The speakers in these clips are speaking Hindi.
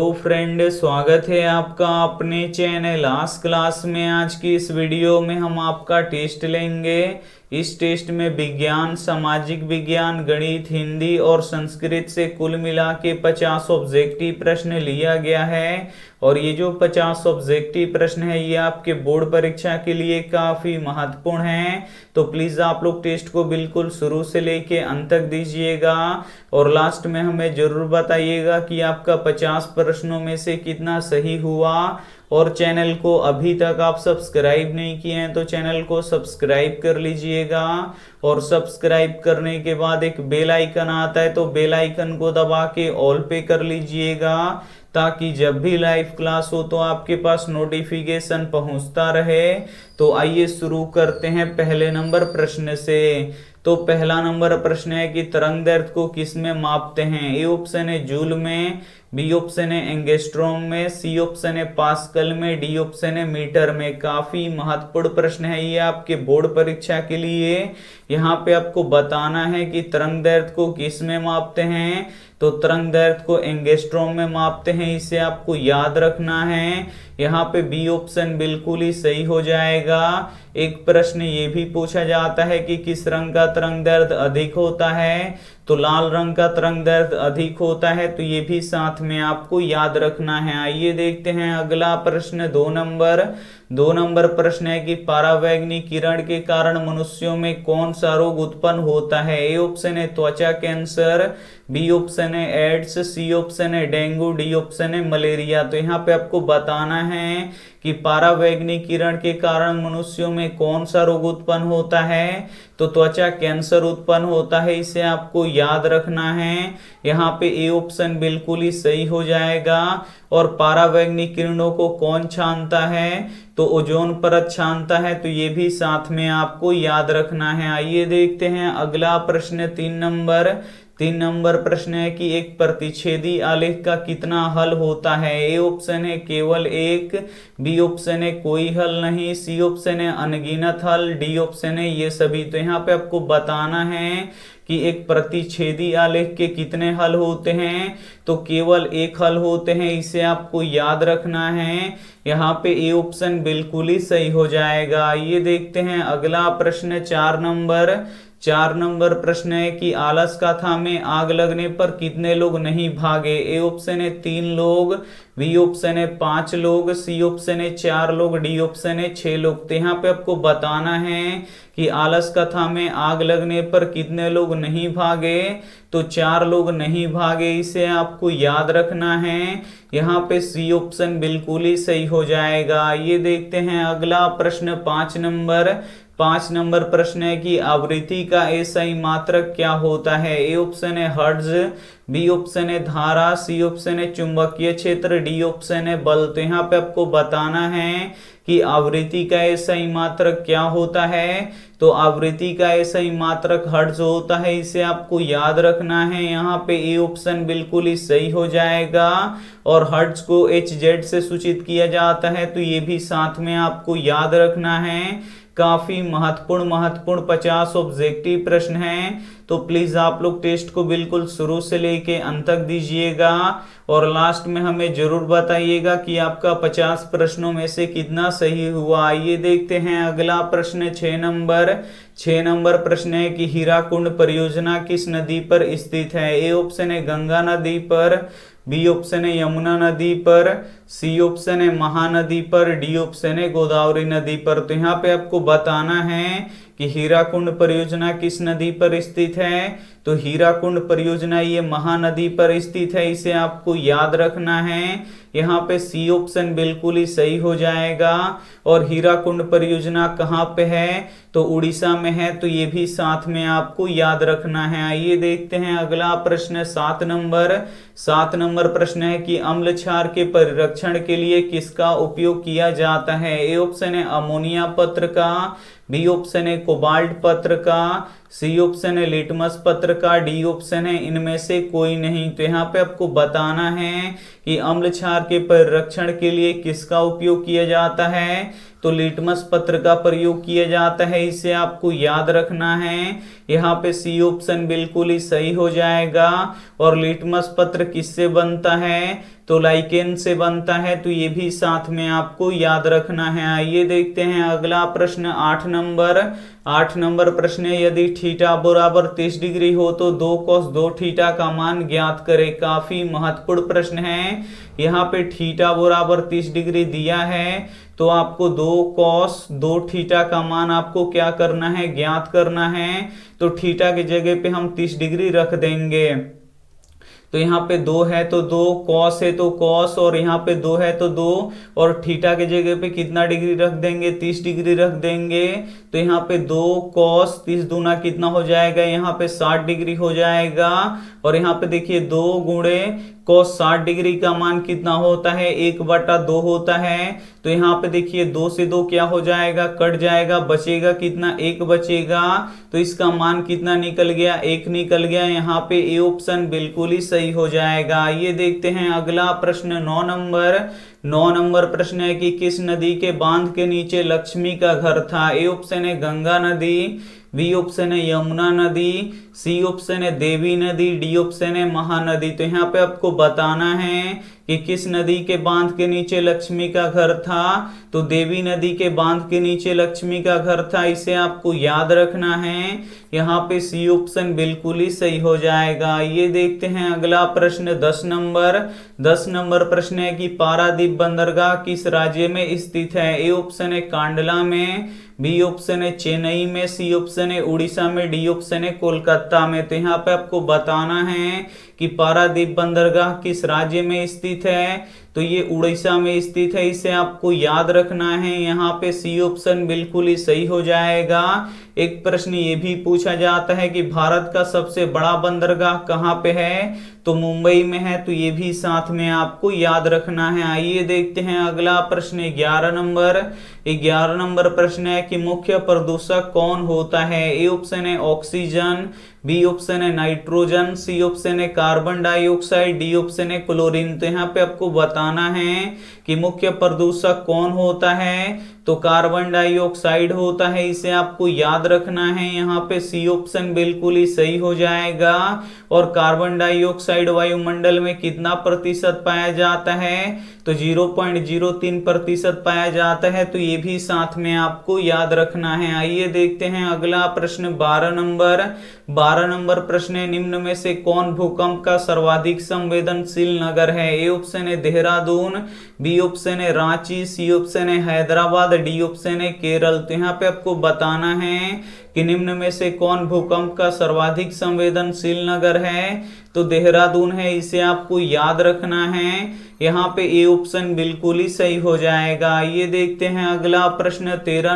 तो फ्रेंड, स्वागत है आपका अपने चैनल आज क्लास में। आज की इस वीडियो में हम आपका टेस्ट लेंगे। इस टेस्ट में विज्ञान, सामाजिक विज्ञान, गणित, हिंदी और संस्कृत से कुल मिला के 50 ऑब्जेक्टिव प्रश्न लिया गया है। और ये जो 50 ऑब्जेक्टिव प्रश्न है ये आपके बोर्ड परीक्षा के लिए काफी महत्वपूर्ण है। तो प्लीज आप लोग टेस्ट को बिल्कुल शुरू से लेके अंत तक दीजिएगा और लास्ट में हमें जरूर बताइएगा कि आपका 50 प्रश्नों में से कितना सही हुआ। और चैनल को अभी तक आप सब्सक्राइब नहीं किए हैं तो चैनल को सब्सक्राइब कर लीजिएगा। और सब्सक्राइब करने के बाद एक बेल आइकन आता है तो बेल आइकन को दबा के ऑल पे कर लीजिएगा, ताकि जब भी लाइव क्लास हो तो आपके पास नोटिफिकेशन पहुंचता रहे। तो आइए शुरू करते हैं पहले नंबर प्रश्न से। तो पहला नंबर प्रश्न है कि तरंग दैर्ध्य को किस में मापते हैं। ए ऑप्शन है जूल में, बी ऑप्शन है एंगस्ट्रॉम में, सी ऑप्शन है पास्कल में, डी ऑप्शन है मीटर में। काफी महत्वपूर्ण प्रश्न है ये आपके बोर्ड परीक्षा के लिए। यहाँ पे आपको बताना है कि तरंग दैर्ध्य को किस में मापते हैं। तो तरंग दैर्ध्य को एंगस्ट्रॉम में मापते हैं, इसे आपको याद रखना है। यहाँ पे बी ऑप्शन बिल्कुल ही सही हो जाएगा। एक प्रश्न ये भी पूछा जाता है कि किस रंग का तरंग दैर्ध्य अधिक होता है। तो लाल रंग का तरंग दैर्ध्य अधिक होता है, तो ये भी साथ में आपको याद रखना है। आइए देखते हैं अगला प्रश्न। 2 नंबर प्रश्न है कि परावैंगनी किरण के कारण मनुष्यों में कौन सा रोग उत्पन्न होता है। ए ऑप्शन है त्वचा कैंसर, बी ऑप्शन है एड्स, सी ऑप्शन है डेंगू, डी ऑप्शन है मलेरिया। तो यहाँ पे आपको बताना है कि परावैंगनी किरण के कारण मनुष्यों में कौन सा रोग उत्पन्न होता है। तो त्वचा कैंसर उत्पन्न होता है, इसे आपको याद रखना है। यहाँ पे ए ऑप्शन बिल्कुल ही सही हो जाएगा। और परावैंगनी किरणों को कौन छानता है। तो ओजोन परत छानता है, तो ये भी साथ में आपको याद रखना है। आइए देखते हैं अगला प्रश्न। 3 नंबर प्रश्न है कि एक प्रतिच्छेदी आलेख का कितना हल होता है। ए ऑप्शन है केवल एक, बी ऑप्शन है कोई हल नहीं, सी ऑप्शन है अनगिनत हल, डी ऑप्शन है ये सभी। तो यहाँ पे आपको बताना है कि एक प्रतिच्छेदी आलेख के कितने हल होते हैं। तो केवल एक हल होते हैं, इसे आपको याद रखना है। यहाँ पे ए ऑप्शन बिल्कुल ही सही हो जाएगा। ये देखते हैं अगला प्रश्न। 4 नंबर प्रश्न है कि आलस कथा में आग लगने पर कितने लोग नहीं भागे। ए ऑप्शन है 3 लोग, बी ऑप्शन है 5 लोग, सी ऑप्शन है 4 लोग, डी ऑप्शन है 6 लोग। तो यहाँ पे आपको बताना है कि आलस कथा में आग लगने पर कितने लोग नहीं भागे। तो 4 लोग नहीं भागे, इसे आपको याद रखना है। यहाँ पे सी ऑप्शन बिल्कुल ही सही हो जाएगा। ये देखते हैं अगला प्रश्न। 5 नंबर प्रश्न है कि आवृत्ति का एसआई मात्रक क्या होता है। ए ऑप्शन है हर्ट्ज, बी ऑप्शन है धारा, सी ऑप्शन है चुंबकीय क्षेत्र, डी ऑप्शन है बल। तो यहाँ पे आपको बताना है कि आवृत्ति का एसआई मात्रक क्या होता है। तो आवृत्ति का एसआई मात्रक हर्ट्ज होता है, इसे आपको याद रखना है। यहाँ पे ए ऑप्शन बिल्कुल ही सही हो जाएगा। और हर्ट्ज को HZ से सूचित किया जाता है, तो ये भी साथ में आपको याद रखना है। काफी महत्वपूर्ण 50 ऑब्जेक्टिव प्रश्न हैं। तो प्लीज आप लोग टेस्ट को बिल्कुल शुरू से लेके अंत तक दीजिएगा और लास्ट में हमें जरूर बताइएगा कि आपका 50 प्रश्नों में से कितना सही हुआ। आइए देखते हैं अगला प्रश्न। 6 नंबर प्रश्न है कि हीराकुंड परियोजना किस नदी पर स्थित है। ए ऑप्शन है गंगा नदी पर, बी ऑप्शन है यमुना नदी पर, सी ऑप्शन है महानदी पर, डी ऑप्शन है गोदावरी नदी पर। तो यहाँ पे आपको बताना है कि हीराकुंड परियोजना किस नदी पर स्थित है। तो हीराकुंड परियोजना ये महानदी पर स्थित है, इसे आपको याद रखना है। यहाँ पे सी ऑप्शन बिल्कुल ही सही हो जाएगा। और हीराकुंड परियोजना कहाँ पे है। तो उड़ीसा में है, तो ये भी साथ में आपको याद रखना है। आइए देखते हैं अगला प्रश्न। 7 नंबर प्रश्न है कि अम्ल क्षार के परिरक्षण के लिए किसका उपयोग किया जाता है। ए ऑप्शन है अमोनिया पत्र का, बी ऑप्शन है कोबाल्ट पत्र का, सी ऑप्शन है लिटमस पत्र का, डी ऑप्शन है इनमें से कोई नहीं। तो यहाँ पे आपको बताना है कि अम्ल क्षार के परिरक्षण के लिए किसका उपयोग किया जाता है, तो लिटमस पत्र का प्रयोग किया जाता है, इसे आपको याद रखना है। यहाँ पे सी ऑप्शन बिल्कुल ही सही हो जाएगा। और लिटमस पत्र किससे बनता है, तो लाइकेन से बनता है, तो ये भी साथ में आपको याद रखना है। आइए देखते हैं अगला प्रश्न 8 नंबर प्रश्न है, यदि थीटा बराबर 30 डिग्री हो तो 2 cos 2 थीटा का मान ज्ञात करें। काफी महत्वपूर्ण प्रश्न है। यहाँ पे थीटा बराबर 30 डिग्री दिया है, तो आपको 2 cos 2 थीटा का मान आपको क्या करना है, ज्ञात करना है। तो थीटा की जगह पे हम 30 डिग्री रख देंगे। तो यहाँ पे 2 है तो 2, cos है तो cos, और यहाँ पे 2 है तो 2, और थीटा के जगह पे कितना डिग्री रख देंगे, 30 डिग्री रख देंगे। तो यहाँ पे 2 cos 30 दूना कितना हो जाएगा, यहाँ पे 60 डिग्री हो जाएगा। और यहाँ पे देखिए 2 गुणे cos 60 डिग्री का मान कितना होता है, 1/2 होता है। तो यहाँ पे देखिए 2 से 2 क्या हो जाएगा, कट जाएगा, बचेगा कितना, 1 बचेगा। तो इसका मान कितना निकल गया, 1 निकल गया। यहाँ पे ए ऑप्शन बिल्कुल ही सही हो जाएगा। ये देखते हैं अगला प्रश्न 9 नंबर प्रश्न है कि किस नदी के बांध के नीचे लक्ष्मी का घर था। ए ऑप्शन है गंगा नदी, बी ऑप्शन है यमुना नदी, सी ऑप्शन है देवी नदी, डी ऑप्शन है महानदी। तो यहाँ पे आपको बताना है कि किस नदी के बांध के नीचे लक्ष्मी का घर था, तो देवी नदी के बांध के नीचे लक्ष्मी का घर था, इसे आपको याद रखना है। यहाँ पे सी ऑप्शन बिल्कुल ही सही हो जाएगा। ये देखते हैं अगला प्रश्न 10 नंबर प्रश्न है कि पारादीप बंदरगाह किस राज्य में स्थित है। ए ऑप्शन है कांडला में, बी ऑप्शन है चेन्नई में, सी ऑप्शन है उड़ीसा में, डी ऑप्शन है कोलकाता में। तो यहाँ पे आपको बताना है कि पारादीप बंदरगाह किस राज्य में स्थित है, तो ये उड़ीसा में स्थित है, इसे आपको याद रखना है। यहाँ पे सी ऑप्शन बिल्कुल ही सही हो जाएगा। एक प्रश्न ये भी पूछा जाता है कि भारत का सबसे बड़ा बंदरगाह कहाँ पे है, तो मुंबई में है, तो ये भी साथ में आपको याद रखना है। आइए देखते हैं अगला प्रश्न 11 नंबर प्रश्न है कि मुख्य प्रदूषक कौन होता है। ए ऑप्शन है ऑक्सीजन, बी ऑप्शन है नाइट्रोजन, सी ऑप्शन है कार्बन डाइऑक्साइड, डी ऑप्शन है क्लोरीन। तो यहाँ पे आपको बताना है कि मुख्य प्रदूषक कौन होता है, तो कार्बन डाइऑक्साइड होता है, इसे आपको याद रखना है। यहाँ पे सी ऑप्शन बिल्कुल ही सही हो जाएगा। और कार्बन डाइऑक्साइड वायुमंडल में कितना प्रतिशत पाया जाता है, तो 0.03% पाया जाता है, तो ये भी साथ में आपको याद रखना है। आइए देखते हैं अगला प्रश्न 12 नंबर प्रश्न है, निम्न में से कौन भूकंप का सर्वाधिक संवेदनशील नगर है। ए ऑप्शन है देहरादून, बी ऑप्शन है रांची, सी ऑप्शन है हैदराबाद, डी ऑप्शन है केरल। तो यहाँ पे आपको बताना है कि निम्न में से कौन भूकंप का सर्वाधिक संवेदनशील नगर है, तो देहरादून है, इसे आपको याद रखना है। यहाँ पे ए ऑप्शन बिल्कुल ही सही हो जाएगा। ये देखते हैं अगला प्रश्न 13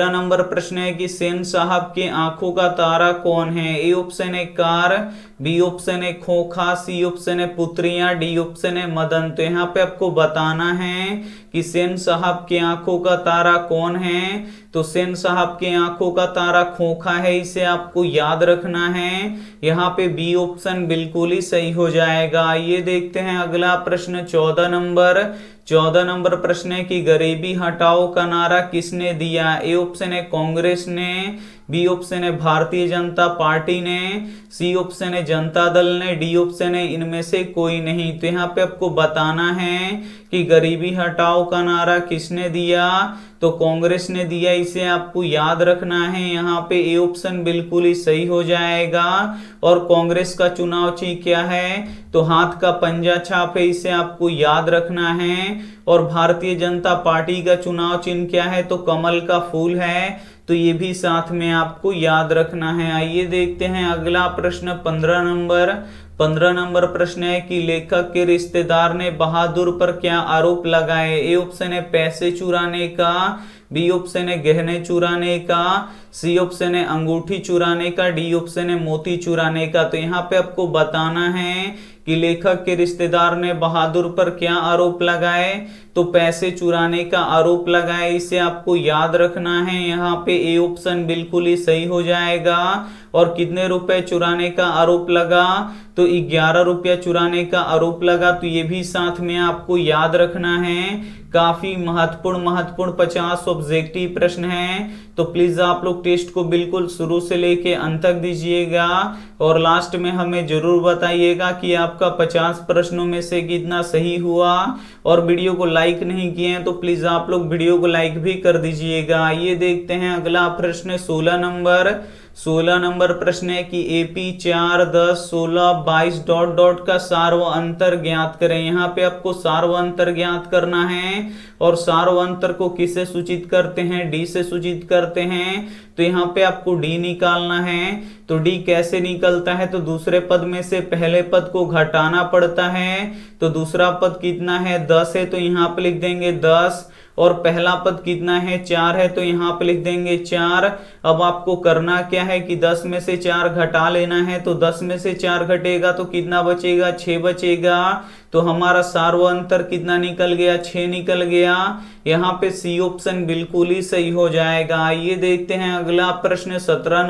नंबर प्रश्न है कि सेन साहब के आंखों का तारा कौन है। ए ऑप्शन है कार, बी ऑप्शन है खोखा, सी ऑप्शन है पुत्रियां, डी ऑप्शन है मदन। तो यहाँ पे आपको बताना है कि सेन साहब के आंखों का तारा कौन है, तो सेन साहब के आंखों का तारा खोखा है, इसे आपको याद रखना है। यहाँ पे बी ऑप्शन बिल्कुल ही सही हो जाएगा। ये देखते हैं अगला प्रश्न 14 नंबर प्रश्न है कि गरीबी हटाओ का नारा किसने दिया। ए ऑप्शन है कांग्रेस ने, बी ऑप्शन है भारतीय जनता पार्टी ने, सी ऑप्शन है जनता दल ने, डी ऑप्शन है इनमें से कोई नहीं। तो यहाँ पे आपको बताना है कि गरीबी हटाओ का नारा किसने दिया, तो कांग्रेस ने दिया, इसे आपको याद रखना है। यहाँ पे ए ऑप्शन बिल्कुल ही सही हो जाएगा। और कांग्रेस का चुनाव चिन्ह क्या है, तो हाथ का पंजा छाप है, इसे आपको याद रखना है। और भारतीय जनता पार्टी का चुनाव चिन्ह क्या है, तो कमल का फूल है, तो ये भी साथ में आपको याद रखना है। आइए देखते हैं अगला प्रश्न 15 नंबर प्रश्न है कि लेखक के रिश्तेदार ने बहादुर पर क्या आरोप लगाए। ए ऑप्शन है पैसे चुराने का, बी ऑप्शन है गहने चुराने का, सी ऑप्शन है अंगूठी चुराने का, डी ऑप्शन है मोती चुराने का। तो यहाँ पे आपको बताना है कि लेखक के रिश्तेदार ने बहादुर पर क्या आरोप लगाए, तो पैसे चुराने का आरोप लगाए, इसे आपको याद रखना है। यहाँ पे ए ऑप्शन बिल्कुल ही सही हो जाएगा। और कितने रुपए चुराने का आरोप लगा, तो 11 रुपया चुराने का आरोप लगा। तो ये भी साथ में आपको याद रखना है। काफी महत्वपूर्ण 50 ऑब्जेक्टिव प्रश्न हैं, तो प्लीज आप लोग टेस्ट को बिल्कुल शुरू से लेके अंत तक दीजिएगा और लास्ट में हमें जरूर बताइएगा कि आपका 50 प्रश्नों में से कितना सही हुआ। और वीडियो को लाइक नहीं किए हैं तो प्लीज आप लोग वीडियो को लाइक भी कर दीजिएगा। ये देखते हैं अगला प्रश्न 16 नंबर प्रश्न है कि AP 4, 10, 16, 22 डॉट डॉट का सार्व अंतर ज्ञात करें। यहाँ पे आपको सार्व अंतर ज्ञात करना है और सार्व अंतर को किससे सूचित करते हैं, D से सूचित करते हैं। तो यहाँ पे आपको D निकालना है। तो D कैसे निकलता है, तो दूसरे पद में से पहले पद को घटाना पड़ता है। तो दूसरा पद कितना है, 10 है, तो यहाँ पे लिख देंगे 10। और पहला पद कितना है, 4 है, तो यहाँ पे लिख देंगे 4। अब आपको करना क्या है कि 10 में से 4 घटा लेना है। तो 10 में से 4 घटेगा तो कितना बचेगा, 6 बचेगा। तो हमारा सार्व अंतर कितना निकल गया, 6 निकल गया। यहाँ पे सी ऑप्शन बिल्कुल ही सही हो जाएगा। ये देखते हैं अगला प्रश्न 17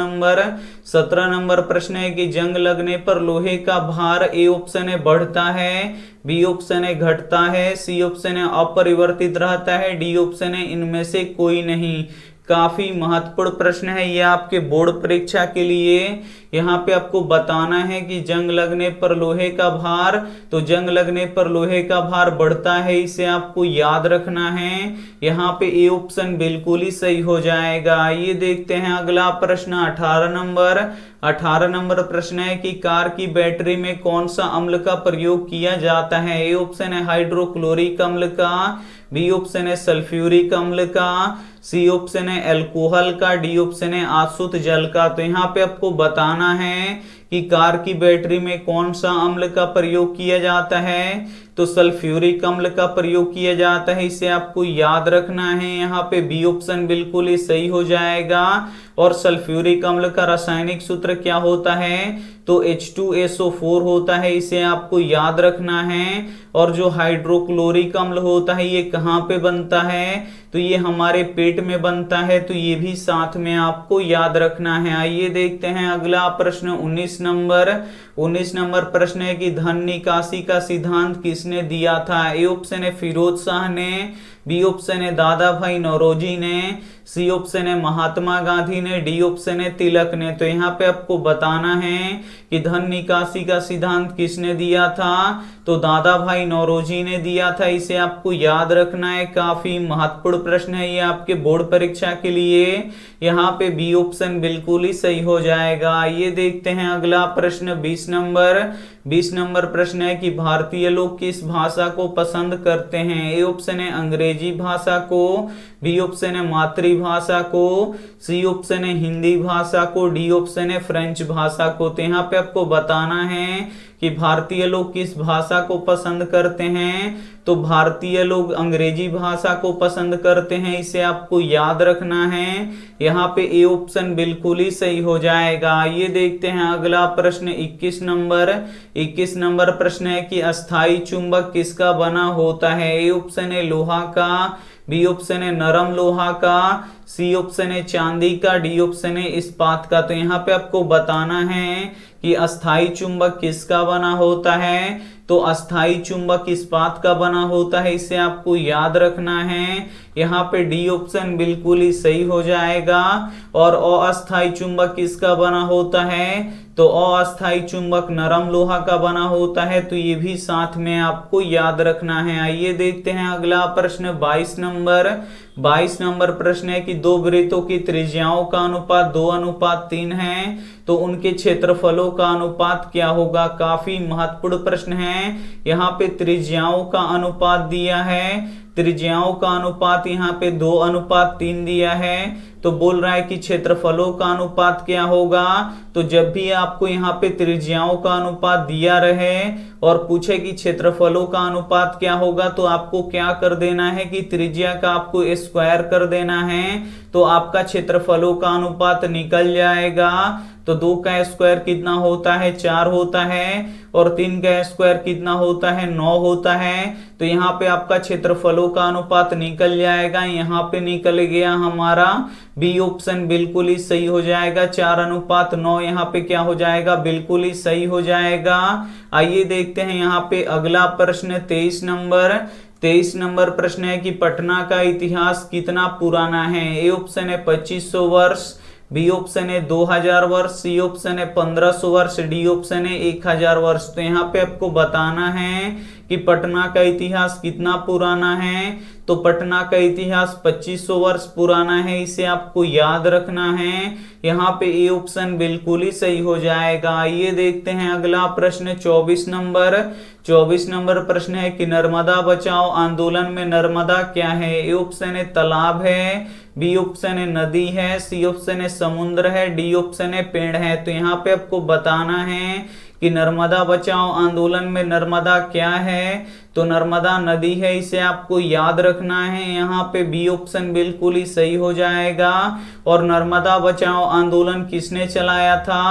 नंबर प्रश्न है कि जंग लगने पर लोहे का भार ए ऑप्शन है बढ़ता है, बी ऑप्शन है घटता है, सी ऑप्शन है अपरिवर्तित रहता है, डी ऑप्शन है इनमें से कोई नहीं। काफी महत्वपूर्ण प्रश्न है ये आपके बोर्ड परीक्षा के लिए। यहाँ पे आपको बताना है कि जंग लगने पर लोहे का भार, तो जंग लगने पर लोहे का भार बढ़ता है, इसे आपको याद रखना है। यहाँ पे ए ऑप्शन बिल्कुल ही सही हो जाएगा। ये देखते हैं अगला प्रश्न 18 नंबर प्रश्न है कि कार की बैटरी में कौन सा अम्ल का प्रयोग किया जाता है। ए ऑप्शन है हाइड्रोक्लोरिक अम्ल का, बी ऑप्शन है सल्फ्यूरिक अम्ल का, सी ऑप्शन है अल्कोहल का, डी ऑप्शन है आसुत जल का। तो यहाँ पे आपको बताना है कि कार की बैटरी में कौन सा अम्ल का प्रयोग किया जाता है। तो सल्फ्यूरिक अम्ल का प्रयोग किया जाता है, इसे आपको याद रखना है। यहाँ पे बी ऑप्शन बिल्कुल ही सही हो जाएगा। और सल्फ्यूरिक अम्ल का रासायनिक सूत्र क्या होता है, तो H2SO4 होता है, इसे आपको याद रखना है। और जो हाइड्रोक्लोरिक अम्ल होता है ये कहाँ पे बनता है, तो ये हमारे पेट में बनता है, तो ये भी साथ में आपको याद रखना है। आइए देखते हैं अगला प्रश्न 19 नंबर प्रश्न है कि धन निकासी का सिद्धांत किसने दिया था। ए ऑप्शन है फिरोज शाह ने, बी ऑप्शन है दादा भाई नौरोजी ने, सी ऑप्शन है महात्मा गांधी ने, डी ऑप्शन है तिलक ने। तो यहाँ पे आपको बताना है कि धन निकासी का सिद्धांत किसने दिया था, तो दादा भाई नौरोजी ने दिया था, इसे आपको याद रखना है। काफी महत्वपूर्ण प्रश्न है ये आपके बोर्ड परीक्षा के लिए। यहाँ पे बी ऑप्शन बिल्कुल ही सही हो जाएगा। ये देखते हैं अगला प्रश्न 20 नंबर प्रश्न है कि भारतीय लोग किस भाषा को पसंद करते हैं। ए ऑप्शन है अंग्रेजी भाषा को, बी ऑप्शन है मातृभाषा को, सी ऑप्शन है हिंदी भाषा को, डी ऑप्शन है फ्रेंच भाषा को। तो यहाँ पे आपको बताना है कि भारतीय लोग किस भाषा को पसंद करते हैं, तो भारतीय लोग अंग्रेजी भाषा को पसंद करते हैं, इसे आपको याद रखना है। यहाँ पे ए ऑप्शन बिल्कुल ही सही हो जाएगा। ये देखते हैं अगला प्रश्न 21 नंबर प्रश्न है कि अस्थाई चुंबक किसका बना होता है। ए ऑप्शन है लोहा का, बी ऑप्शन है नरम लोहा का, सी ऑप्शन है चांदी का, डी ऑप्शन है इस्पात का। तो यहाँ पे आपको बताना है कि अस्थाई चुंबक किसका बना होता है, तो अस्थाई चुंबक इस्पात का बना होता है, इसे आपको याद रखना है। यहाँ पे डी ऑप्शन बिल्कुल ही सही हो जाएगा। और अस्थाई चुंबक किसका बना होता है, तो अस्थाई चुंबक नरम लोहा का बना होता है, तो ये भी साथ में आपको याद रखना है। आइए देखते हैं अगला प्रश्न 22 नंबर प्रश्न है कि दो वृत्तों की त्रिज्याओं का अनुपात 2:3 है, तो उनके क्षेत्रफलों का अनुपात क्या होगा। काफी महत्वपूर्ण प्रश्न है। यहाँ पे त्रिज्याओं का अनुपात दिया है, त्रिज्याओं का अनुपात यहाँ पे 2:3 दिया है। तो बोल रहा है कि क्षेत्रफलों का अनुपात क्या होगा। तो जब भी आपको यहाँ पे त्रिज्याओं का अनुपात दिया रहे और पूछे कि क्षेत्रफलों का अनुपात क्या होगा, तो आपको क्या कर देना है कि त्रिज्या का आपको स्क्वायर कर देना है, तो आपका क्षेत्रफलों का अनुपात निकल जाएगा। तो 2 का स्क्वायर कितना होता है, 4 होता है, और 3 का स्क्वायर कितना होता है, 9 होता है। तो यहाँ पे आपका क्षेत्रफलों का अनुपात निकल जाएगा, यहाँ पे निकल गया हमारा बी ऑप्शन बिल्कुल ही सही हो जाएगा। 4:9 यहाँ पे क्या हो जाएगा, बिल्कुल ही सही हो जाएगा। आइए देखते हैं यहाँ पे अगला प्रश्न 23 नंबर। 23 नंबर प्रश्न है कि पटना का इतिहास कितना पुराना है। ए ऑप्शन है 2500 वर्ष, बी ऑप्शन है 2000 वर्ष, सी ऑप्शन है 1500 वर्ष, डी ऑप्शन है 1000 वर्ष। तो यहाँ पे आपको बताना है कि पटना का इतिहास कितना पुराना है। तो पटना का इतिहास 2500 वर्ष पुराना है, इसे आपको याद रखना है। यहाँ पे ए ऑप्शन बिल्कुल ही सही हो जाएगा। ये देखते हैं अगला प्रश्न 24 नंबर। 24 नंबर प्रश्न है कि नर्मदा बचाओ आंदोलन में नर्मदा क्या है। ए ऑप्शन है तालाब है, बी ऑप्शन है नदी है, सी ऑप्शन है समुद्र है, डी ऑप्शन है पेड़ है। तो यहाँ पे आपको बताना है कि नर्मदा बचाओ आंदोलन में नर्मदा क्या है। तो नर्मदा नदी है, इसे आपको याद रखना है। यहाँ पे बी ऑप्शन बिल्कुल ही सही हो जाएगा। और नर्मदा बचाओ आंदोलन किसने चलाया था,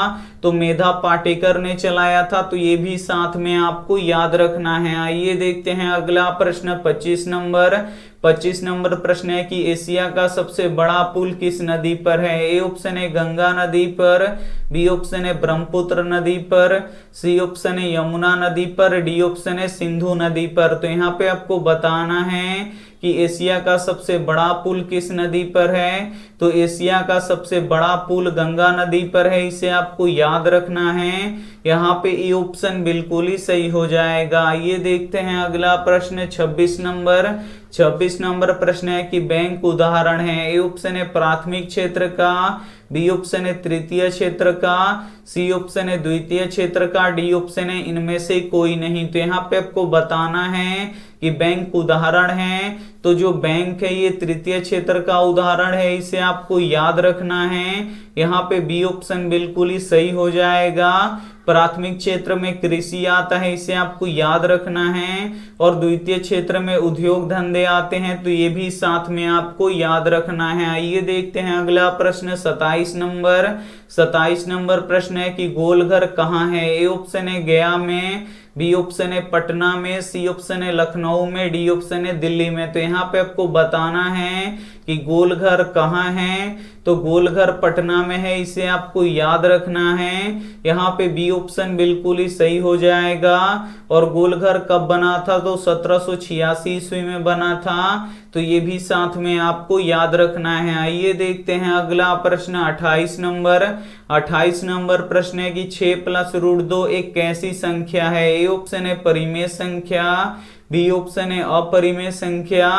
तो मेधा पाटेकर ने चलाया था। तो ये भी साथ में आपको याद रखना है। आइए देखते हैं अगला प्रश्न 25 नंबर। 25 नंबर प्रश्न है कि एशिया का सबसे बड़ा पुल किस नदी पर है। ए ऑप्शन है गंगा नदी पर, बी ऑप्शन है ब्रह्मपुत्र नदी पर, सी ऑप्शन है यमुना नदी पर, डी ऑप्शन है सिंधु नदी पर। तो यहाँ पे आपको बताना है कि एशिया का सबसे बड़ा पुल किस नदी पर है। तो एशिया का सबसे बड़ा पुल गंगा नदी पर है, इसे आपको याद रखना है। यहाँ पे ए ऑप्शन बिल्कुल ही सही हो जाएगा। ये देखते हैं अगला प्रश्न 26 नंबर। 26 नंबर प्रश्न है कि बैंक उदाहरण है। ए ऑप्शन है प्राथमिक क्षेत्र का, बी ऑप्शन है तृतीय क्षेत्र का, सी ऑप्शन है द्वितीय क्षेत्र का, डी ऑप्शन है इनमें से कोई नहीं। तो यहाँ पे आपको बताना है कि बैंक उदाहरण है। तो जो बैंक है ये तृतीय क्षेत्र का उदाहरण है, इसे आपको याद रखना है। यहाँ पे बी ऑप्शन बिल्कुल ही सही हो जाएगा। प्राथमिक क्षेत्र में कृषि आता है, इसे आपको याद रखना है। और द्वितीय क्षेत्र में उद्योग धंधे आते हैं, तो ये भी साथ में आपको याद रखना है। आइए देखते हैं अगला प्रश्न 27 नंबर। 27 नंबर प्रश्न है कि गोलघर कहाँ है। ए ऑप्शन है गया में, बी ऑप्शन है पटना में, सी ऑप्शन है लखनऊ में, डी ऑप्शन है दिल्ली में। तो यहाँ पे आपको बताना है कि गोलघर कहाँ है। तो गोलघर पटना में है, इसे आपको याद रखना है। यहाँ पे बी ऑप्शन बिल्कुल ही सही हो जाएगा। और गोलघर कब बना था, तो 1786 ईस्वी में बना था। तो ये भी साथ में आपको याद रखना है। आइए देखते हैं अगला प्रश्न 28 नंबर। 28 नंबर प्रश्न है कि 6 + √2 एक कैसी संख्या है। ए ऑप्शन है परिमेय संख्या, बी ऑप्शन है अपरिमेय संख्या,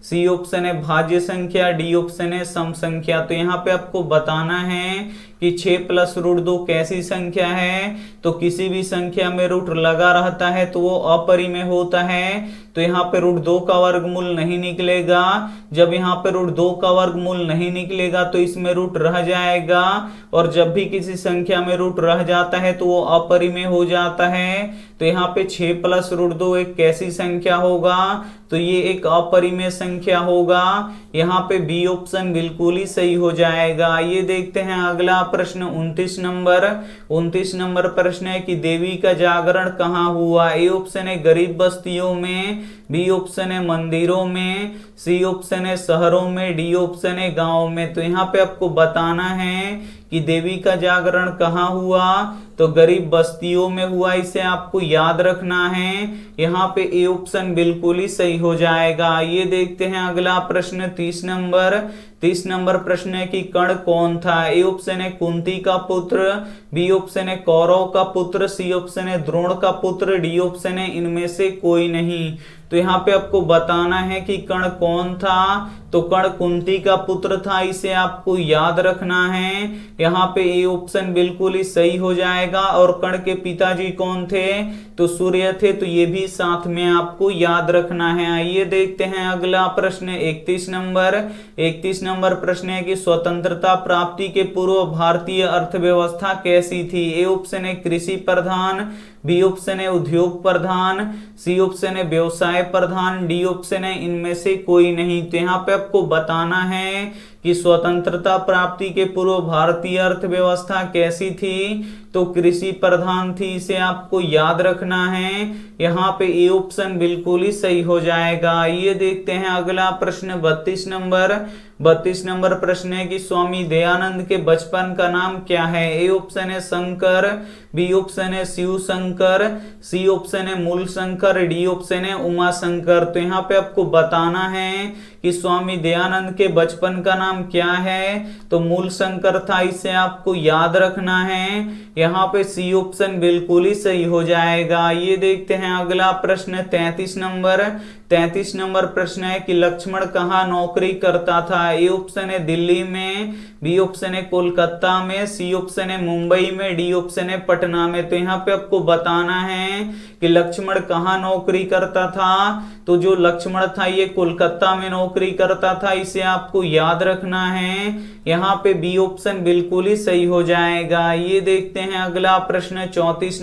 सी ऑप्शन है भाज्य संख्या, डी ऑप्शन है सम संख्या। तो यहाँ पे आपको बताना है कि 6 + √2 कैसी संख्या है। तो किसी भी संख्या में रूट लगा रहता है तो वो अपरिमेय होता है। तो यहाँ पे √2 का वर्गमूल नहीं निकलेगा। जब यहाँ पे √2 का वर्गमूल नहीं निकलेगा तो इसमें रूट रह जाएगा। और जब भी किसी संख्या में रूट रह जाता है तो वो अपरिमेय हो जाता है। तो यहाँ पे 6 + √2 एक कैसी संख्या होगा, तो ये एक अपरिमेय संख्या होगा। यहाँ पे बी ऑप्शन बिल्कुल ही सही हो जाएगा। ये देखते हैं अगला प्रश्न 29 नंबर। 29 नंबर प्रश्न है कि देवी का जागरण कहाँ हुआ। ए ऑप्शन है गरीब बस्तियों में, बी ऑप्शन है मंदिरों में, सी ऑप्शन है शहरों में, डी ऑप्शन है गाँव में। तो यहाँ पे आपको बताना है कि देवी का जागरण कहाँ हुआ, तो गरीब बस्तियों में हुआ, इसे आपको याद रखना है। यहाँ पे ए ऑप्शन बिल्कुल ही सही हो जाएगा। ये देखते हैं अगला प्रश्न 30 नंबर। 30 नंबर प्रश्न है कि कर्ण कौन था। ए ऑप्शन है कुंती का पुत्र, बी ऑप्शन है कौरव का पुत्र, सी ऑप्शन है द्रोण का पुत्र, डी ऑप्शन है इनमें से कोई नहीं। तो यहाँ पे आपको बताना है कि कर्ण कौन था। तो कर्ण कुंती का पुत्र था, इसे आपको याद रखना है। यहाँ पे ए ऑप्शन बिल्कुल ही सही हो जाएगा। और कर्ण के पिताजी कौन थे, तो सूर्य थे। तो ये भी साथ में आपको याद रखना है। आइए देखते हैं अगला प्रश्न 31 नंबर। 31 नंबर प्रश्न है कि स्वतंत्रता प्राप्ति के पूर्व भारतीय अर्थव्यवस्था कैसी थी। ए ऑप्शन है कृषि प्रधान, बी ऑप्शन है उद्योग प्रधान, सी ऑप्शन है व्यवसाय प्रधान, डी ऑप्शन है इनमें से कोई नहीं। तो यहाँ पे आपको बताना है कि स्वतंत्रता प्राप्ति के पूर्व भारतीय अर्थव्यवस्था कैसी थी, तो कृषि प्रधान थी। इसे आपको याद रखना है। यहाँ पे ए ऑप्शन बिल्कुल ही सही हो जाएगा। ये देखते हैं अगला प्रश्न 32 नंबर प्रश्न है कि स्वामी दयानंद के बचपन का नाम क्या है। ए ऑप्शन है शंकर, बी ऑप्शन है शिव शंकर, सी ऑप्शन है मूल शंकर, डी ऑप्शन है उमा शंकर। तो यहाँ पे आपको बताना है कि स्वामी दयानंद के बचपन का नाम क्या है, तो मूल शंकर था। इसे आपको याद रखना है। यहाँ पे सी ऑप्शन बिल्कुल ही सही हो जाएगा। ये देखते हैं अगला प्रश्न 33 नंबर प्रश्न है कि लक्ष्मण कहाँ नौकरी करता था। ए ऑप्शन है दिल्ली में, बी ऑप्शन है कोलकाता में, सी ऑप्शन है मुंबई में, डी ऑप्शन है पटना में। तो यहाँ पे आपको बताना है कि लक्ष्मण कहाँ नौकरी करता था। तो जो लक्ष्मण था ये कोलकाता में नौकरी करता था। इसे आपको याद रखना है। यहाँ पे बी ऑप्शन बिल्कुल ही सही हो जाएगा। ये देखते हैं अगला प्रश्न 34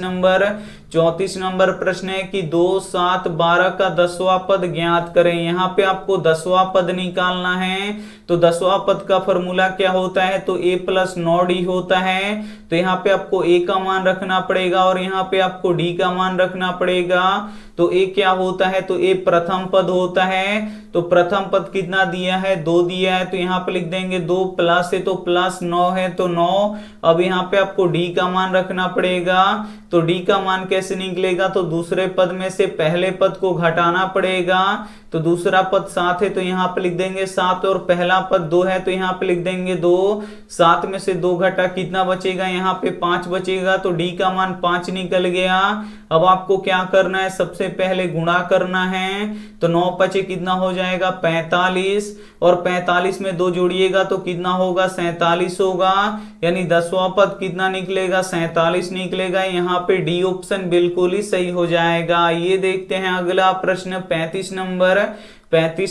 नंबर प्रश्न है कि 2, 7, 12 का 10वां पद ज्ञात करें। यहाँ पे आपको 10वां पद निकालना है। तो 10वां पद का फॉर्मूला क्या होता है, तो a + 9d होता है। तो यहाँ पे आपको a का मान रखना पड़ेगा और यहाँ पे आपको d का मान रखना पड़ेगा। तो a क्या होता है, तो a प्रथम पद होता है। तो प्रथम पद कितना दिया है, 2 दिया है। तो यहाँ पे लिख देंगे 2 प्लस है तो प्लस 9 है तो 9। अब यहाँ पे आपको d का मान रखना पड़ेगा। तो d का मान कैसे निकलेगा, तो दूसरे पद में से पहले पद को घटाना पड़ेगा। तो दूसरा पद 7 है तो यहाँ पे लिख देंगे 7 और पहला पद 2 है तो यहाँ पे लिख देंगे 2। 7 में से 2 घटा कितना बचेगा, यहाँ पे 5 बचेगा। तो d का मान 5 निकल गया। अब आपको क्या करना है, सबसे पहले गुणा करना है। तो 9 पचे कितना हो जाएगा 45 और 45 में 2 जोड़िएगा तो कितना होगा 47 होगा। यानी 10वां पद कितना निकलेगा 47 निकलेगा। यहाँ पे डी ऑप्शन बिल्कुल ही सही हो जाएगा। ये देखते हैं अगला प्रश्न 35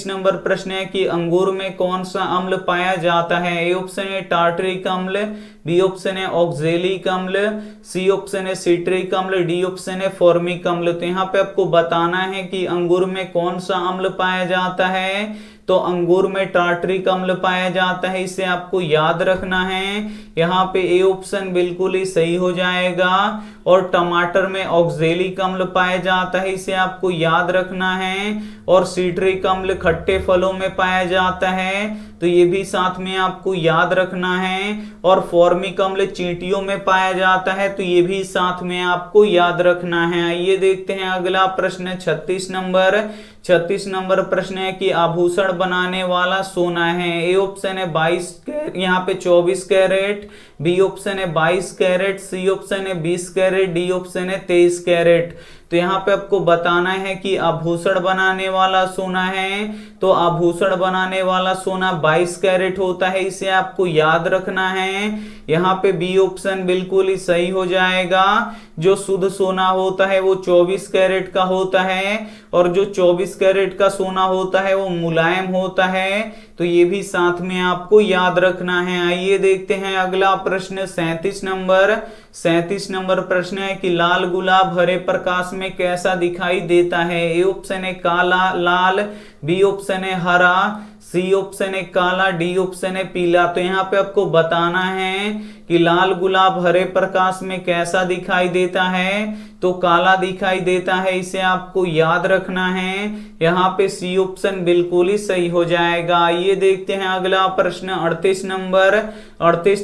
नंबर प्रश्न है कि अंगूर में कौन सा अम्ल पाया जाता है। ए ऑप्शन है टार्टरिक अम्ल, बी ऑप्शन है ऑक्जेलिक अम्ल, सी ऑप्शन है सिट्रिक अम्ल, डी ऑप्शन है फॉर्मिक अम्ल। तो यहाँ पे आपको बताना है कि अंगूर में कौन सा अम्ल पाया जाता है। तो अंगूर में टार्टरिक अम्ल पाया जाता है। इसे आपको याद रखना है। यहाँ पे ए ऑप्शन बिल्कुल ही सही हो जाएगा। और टमाटर में ऑक्जेलिक अम्ल पाया जाता है। इसे आपको याद रखना है। और सिट्रिक अम्ल खट्टे फलों में पाया जाता है। तो ये भी साथ में आपको याद रखना है। और फॉर्मिक अम्ल चींटियों में पाया जाता है। तो ये भी साथ में आपको याद रखना है। आइए देखते हैं अगला प्रश्न 36 नंबर प्रश्न है कि आभूषण बनाने वाला सोना है। ए ऑप्शन है 22 यहाँ पे 24 कैरेट, बी ऑप्शन है 22 कैरेट, सी ऑप्शन है 20 कैरेट, डी ऑप्शन है 23 कैरेट। तो यहाँ पे आपको बताना है कि आभूषण बनाने वाला सोना है। तो आभूषण बनाने वाला सोना 22 कैरेट होता है। इसे आपको याद रखना है। यहाँ पे बी ऑप्शन बिल्कुल ही सही हो जाएगा। जो शुद्ध सोना होता है वो 24 कैरेट का होता है और जो 24 कैरेट का सोना होता है वो मुलायम होता है। तो ये भी साथ में आपको याद रखना है। आइए देखते हैं अगला प्रश्न 37 नंबर प्रश्न है कि लाल गुलाब हरे प्रकाश में कैसा दिखाई देता है। ए ऑप्शन है काला लाल, बी ऑप्शन है हरा, सी ऑप्शन है काला, डी ऑप्शन है पीला। तो यहाँ पे आपको बताना है कि लाल गुलाब हरे प्रकाश में कैसा दिखाई देता है। तो काला दिखाई देता है। इसे आपको याद रखना है। यहाँ पे सी ऑप्शन बिल्कुल ही सही हो जाएगा। ये देखते हैं अगला प्रश्न 38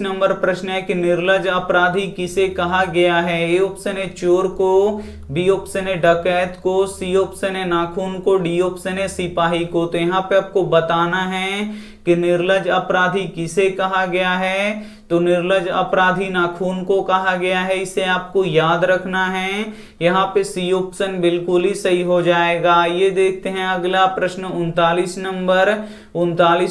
नंबर प्रश्न है कि निर्लज अपराधी किसे कहा गया है। ए ऑप्शन है चोर को, बी ऑप्शन है डकैत को, सी ऑप्शन है नाखून को, डी ऑप्शन है सिपाही को। तो यहाँ पे आपको बताना है कि निर्लज अपराधी किसे कहा गया है। तो निर्लज अपराधी नाखून को कहा गया है। इसे आपको याद रखना है। यहाँ पे सी ऑप्शन बिल्कुल ही सही हो जाएगा। ये देखते हैं अगला प्रश्न 39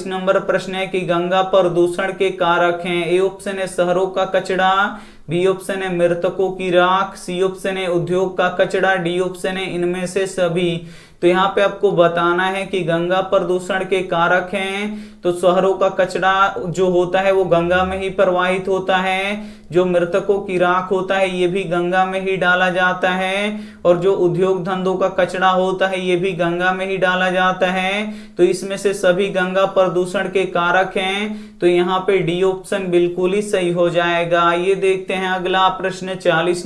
नंबर प्रश्न है कि गंगा प्रदूषण के कारक हैं। ए ऑप्शन है शहरों का कचरा, बी ऑप्शन है मृतकों की राख, सी ऑप्शन है उद्योग का कचरा, डी ऑप्शन है इनमें से सभी। तो यहाँ पे आपको बताना है कि गंगा प्रदूषण के कारक हैं तो शहरों का कचरा जो होता है वो गंगा में ही प्रवाहित होता है, जो मृतकों की राख होता है ये भी गंगा में ही डाला जाता है, और जो उद्योग धंधों का कचरा होता है ये भी गंगा में ही डाला जाता है। तो इसमें से सभी गंगा प्रदूषण के कारक हैं, तो यहाँ पे डी ऑप्शन बिल्कुल ही सही हो जाएगा। ये देखते हैं अगला प्रश्न 40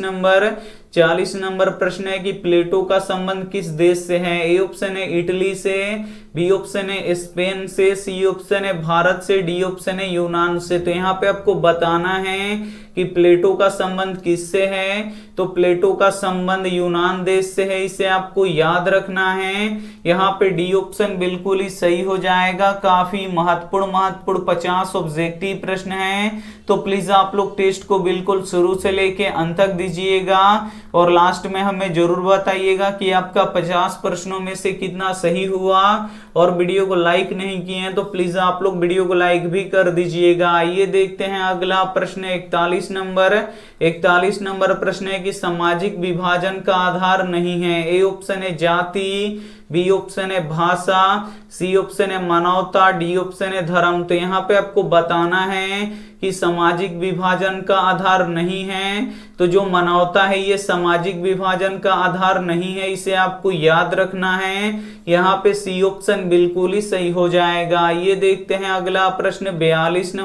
नंबर प्रश्न है कि प्लेटो का संबंध किस देश से है। ए ऑप्शन है इटली से, बी ऑप्शन है स्पेन से, सी ऑप्शन है भारत से, डी ऑप्शन है यूनान से। तो यहाँ पे आपको बताना है कि प्लेटो का संबंध किससे है, तो प्लेटो का संबंध यूनान देश से है, इसे आपको याद रखना है। यहाँ पे डी ऑप्शन बिल्कुल ही सही हो जाएगा। काफी महत्वपूर्ण 50 ऑब्जेक्टिव प्रश्न है, तो प्लीज आप लोग टेस्ट को बिल्कुल शुरू से लेके अंत तक दीजिएगा और लास्ट में हमें जरूर बताइएगा कि आपका 50 प्रश्नों में से कितना सही हुआ। और वीडियो को लाइक नहीं किए हैं तो प्लीज आप लोग वीडियो को लाइक भी कर दीजिएगा। आइए देखते हैं अगला प्रश्न 41 नंबर प्रश्न है कि सामाजिक विभाजन का आधार नहीं है। ए ऑप्शन है जाति, बी ऑप्शन है भाषा, सी ऑप्शन है मानवता, डी ऑप्शन है धर्म। तो यहाँ पे आपको बताना है कि सामाजिक विभाजन का आधार नहीं है, तो जो मानवता है ये सामाजिक विभाजन का आधार नहीं है, इसे आपको याद रखना है। यहाँ पे सी ऑप्शन बिल्कुल ही सही हो जाएगा। ये देखते हैं अगला प्रश्न 42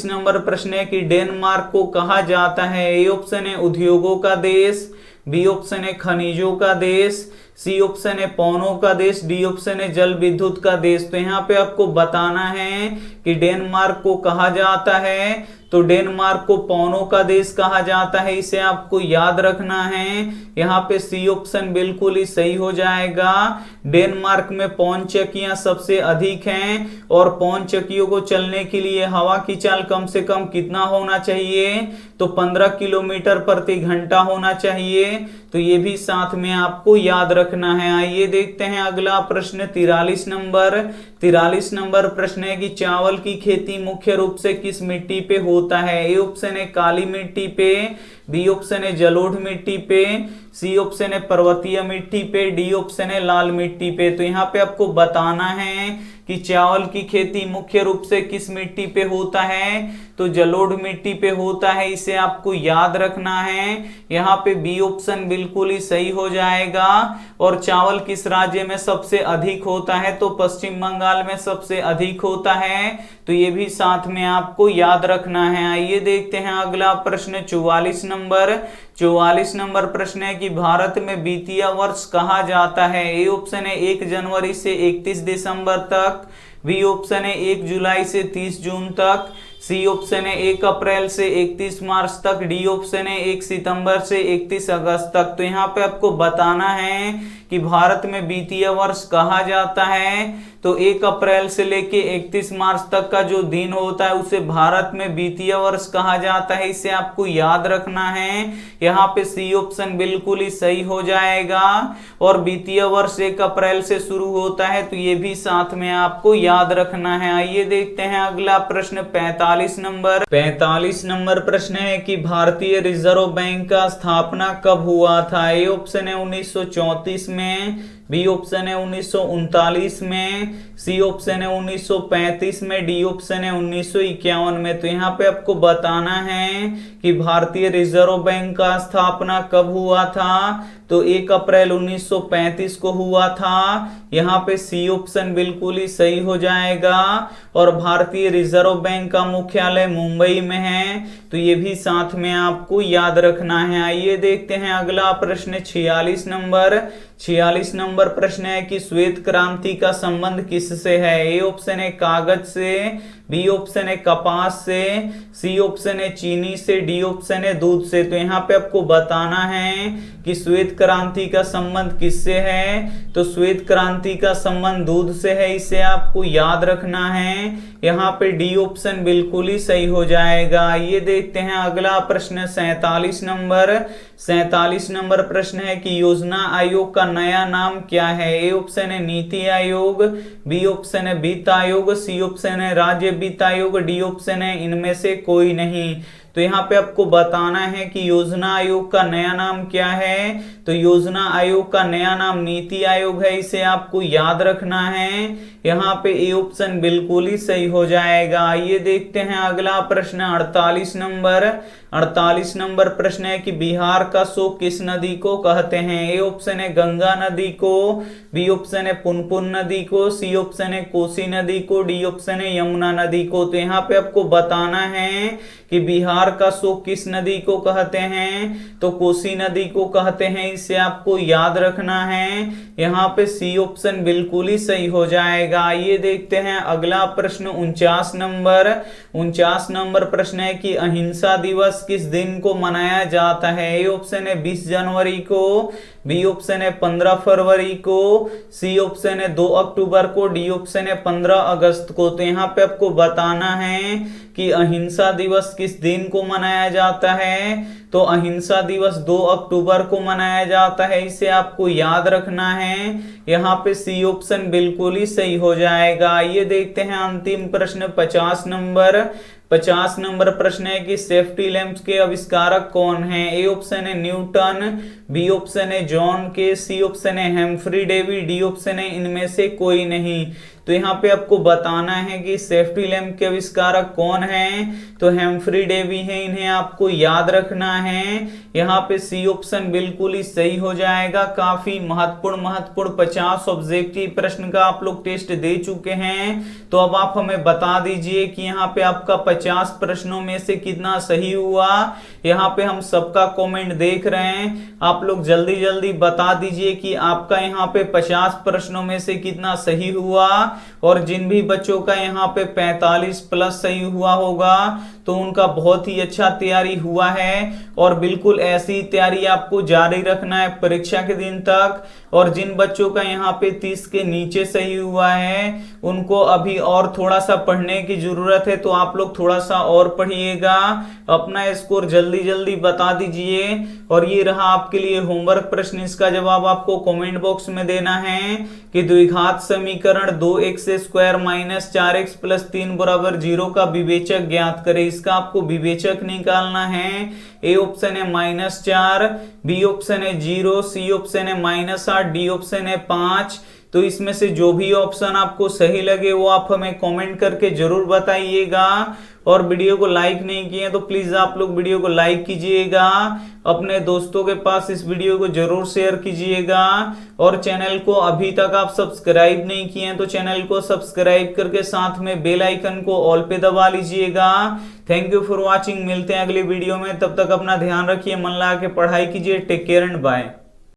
नंबर प्रश्न है कि डेनमार्क को कहा जाता है। ए ऑप्शन है उद्योगों का देश, बी ऑप्शन है खनिजों का देश, सी ऑप्शन है पौनों का देश, डी ऑप्शन है जल विद्युत का देश। तो यहाँ पे आपको बताना है कि डेनमार्क को कहा जाता है, तो डेनमार्क को पौनों का देश कहा जाता है, इसे आपको याद रखना है। यहाँ पे सी ऑप्शन बिल्कुल ही सही हो जाएगा। डेनमार्क में पौनचक्कियां सबसे अधिक हैं और पौनचक्कियों को चलने के लिए हवा की चाल कम से कम कितना होना चाहिए, तो 15 किलोमीटर प्रति घंटा होना चाहिए। तो ये भी साथ में आपको याद रखना है। आइए देखते हैं अगला प्रश्न 43 नंबर प्रश्न है कि चावल की खेती मुख्य रूप से किस मिट्टी पे होता है। ए ऑप्शन है काली मिट्टी पे, बी ऑप्शन है जलोढ़ मिट्टी पे, सी ऑप्शन है पर्वतीय मिट्टी पे, डी ऑप्शन है लाल मिट्टी पे। तो यहाँ पे आपको बताना है कि चावल की खेती मुख्य रूप से किस मिट्टी पे होता है, तो जलोढ़ मिट्टी पे होता है, इसे आपको याद रखना है। यहाँ पे बी ऑप्शन बिल्कुल ही सही हो जाएगा। और चावल किस राज्य में सबसे अधिक होता है, तो पश्चिम बंगाल में सबसे अधिक होता है, तो ये भी साथ में आपको याद रखना है। आइए देखते हैं अगला प्रश्न 44 नंबर प्रश्न है कि भारत में वित्तीय वर्ष कहा जाता है। ए ऑप्शन है 1 जनवरी से 31 दिसंबर तक, बी ऑप्शन है 1 जुलाई से 30 जून तक, सी ऑप्शन है 1 अप्रैल से 31 मार्च तक, डी ऑप्शन है 1 सितंबर से 31 अगस्त तक। तो यहाँ पे आपको बताना है कि भारत में वित्तीय वर्ष कहा जाता है, तो 1 अप्रैल से लेके 31 मार्च तक का जो दिन होता है उसे भारत में वित्तीय वर्ष कहा जाता है, इसे आपको याद रखना है। यहाँ पे सी ऑप्शन बिल्कुल ही सही हो जाएगा। और वित्तीय वर्ष 1 अप्रैल से शुरू होता है, तो ये भी साथ में आपको याद रखना है। आइए देखते हैं अगला प्रश्न 45 नंबर प्रश्न है कि भारतीय रिजर्व बैंक का स्थापना कब हुआ था। ए ऑप्शन है 1934 में, बी ऑप्शन है 1939 में, सी ऑप्शन है 1935 में, डी ऑप्शन है 1951 में। तो यहाँ पे आपको बताना है कि भारतीय रिजर्व बैंक का स्थापना कब हुआ था, तो 1 अप्रैल 1935 को हुआ था। यहाँ पे सी ऑप्शन बिल्कुल ही सही हो जाएगा। और भारतीय रिजर्व बैंक का मुख्यालय मुंबई में है, तो ये भी साथ में आपको याद रखना है। आइए देखते हैं अगला प्रश्न 46 नंबर प्रश्न है कि श्वेत क्रांति का संबंध किससे है। ए ऑप्शन है कागज से, बी ऑप्शन है कपास से, सी ऑप्शन है चीनी से, डी ऑप्शन है दूध से। तो यहाँ पे आपको बताना है कि श्वेत क्रांति का संबंध किससे है, तो श्वेत क्रांति का संबंध दूध से है, इसे आपको याद रखना है। यहाँ पे डी ऑप्शन बिल्कुल ही सही हो जाएगा। ये देखते हैं अगला प्रश्न 47 नंबर प्रश्न है कि योजना आयोग का नया नाम क्या है। ए ऑप्शन है नीति आयोग, बी ऑप्शन है वित्त आयोग, सी ऑप्शन है राज्य वित्त आयोग, डी ऑप्शन है इनमें से कोई नहीं। तो यहाँ पे आपको बताना है कि योजना आयोग का नया नाम क्या है। तो योजना आयोग का नया नाम नीति आयोग है, इसे आपको याद रखना है। यहाँ पे ए ऑप्शन बिल्कुल ही सही हो जाएगा। आइए देखते हैं अगला प्रश्न 48 नंबर। 48 नंबर प्रश्न है कि बिहार का शोक किस नदी को कहते हैं। ए ऑप्शन है गंगा नदी को, बी ऑप्शन है पुनपुन नदी को, सी ऑप्शन है कोसी नदी को, डी ऑप्शन है यमुना नदी को। तो यहाँ पे आपको बताना है कि बिहार का शोक किस नदी को कहते हैं। तो कोसी नदी को कहते हैं, इसे आपको याद रखना है। यहाँ पे सी ऑप्शन बिल्कुल ही सही हो जाएगा। आइए देखते हैं अगला प्रश्न 49 नंबर। 49 नंबर प्रश्न है कि अहिंसा दिवस किस दिन को मनाया जाता है। ए ऑप्शन है 20 जनवरी को, बी ऑप्शन है 15 फरवरी को, सी ऑप्शन है 2 अक्टूबर को, डी ऑप्शन है 15 अगस्त को। तो यहाँ पे आपको बताना है कि अहिंसा दिवस किस दिन को मनाया जाता है। तो अहिंसा दिवस 2 अक्टूबर को मनाया जाता है, इसे आपको याद रखना है। यहाँ पे सी ऑप्शन बिल्कुल ही सही हो जाएगा। ये देखते हैं अंतिम प्रश्न 50 नंबर। 50 नंबर प्रश्न है कि सेफ्टी लैंप्स के आविष्कारक कौन हैं। ए ऑप्शन है न्यूटन, बी ऑप्शन है जॉन के, सी ऑप्शन है हेम्फ्री डेवी, डी ऑप्शन है इनमें से कोई नहीं। तो यहाँ पे आपको बताना है कि सेफ्टी लैंप के आविष्कारक कौन हैं। तो हेम्फ्री डेवी हैं, इन्हें आपको याद रखना है। यहाँ पे सी ऑप्शन बिल्कुल ही सही हो जाएगा। काफी महत्वपूर्ण 50 ऑब्जेक्टिव प्रश्न का आप लोग टेस्ट दे चुके हैं। तो अब आप हमें बता दीजिए कि यहाँ पे आपका 50 प्रश्नों में से कितना सही हुआ। यहाँ पे हम सबका कमेंट देख रहे हैं, आप लोग जल्दी बता दीजिए कि आपका यहाँ पे 50 प्रश्नों में से कितना सही हुआ। और जिन भी बच्चों का यहाँ पे 45 प्लस सही हुआ होगा तो उनका बहुत ही अच्छा तैयारी हुआ है। और बिल्कुल ऐसी तैयारी आपको जारी रखना है परीक्षा के दिन तक। और जिन बच्चों का यहाँ पे 30 के नीचे सही हुआ है उनको अभी और थोड़ा सा पढ़ने की जरूरत है, तो आप लोग थोड़ा सा और पढ़िएगा, अपना स्कोर जल्दी बता दीजिए। और ये रहा आपके लिए होमवर्क प्रश्न, इसका जवाब आपको कमेंट बॉक्स में देना है कि द्विघात समीकरण 2x² - 4x + 3 = 0 का विवेचक ज्ञात करें। इसका आपको विवेचक निकालना है। ए ऑप्शन है -4, बी ऑप्शन है 0, सी ऑप्शन है -8, डी ऑप्शन है 5। तो इसमें से जो भी ऑप्शन आपको सही लगे वो आप हमें कमेंट करके जरूर बताइएगा। और वीडियो को लाइक नहीं किए तो प्लीज आप लोग वीडियो को लाइक कीजिएगा, अपने दोस्तों के पास इस वीडियो को जरूर शेयर कीजिएगा। और चैनल को अभी तक आप सब्सक्राइब नहीं किए हैं तो चैनल को सब्सक्राइब करके साथ में बेल आइकन को ऑल पे दबा लीजिएगा। Thank you for watching. मिलते हैं अगली वीडियो में, तब तक अपना ध्यान रखिए, मन लगा के पढ़ाई कीजिए। Take care and bye.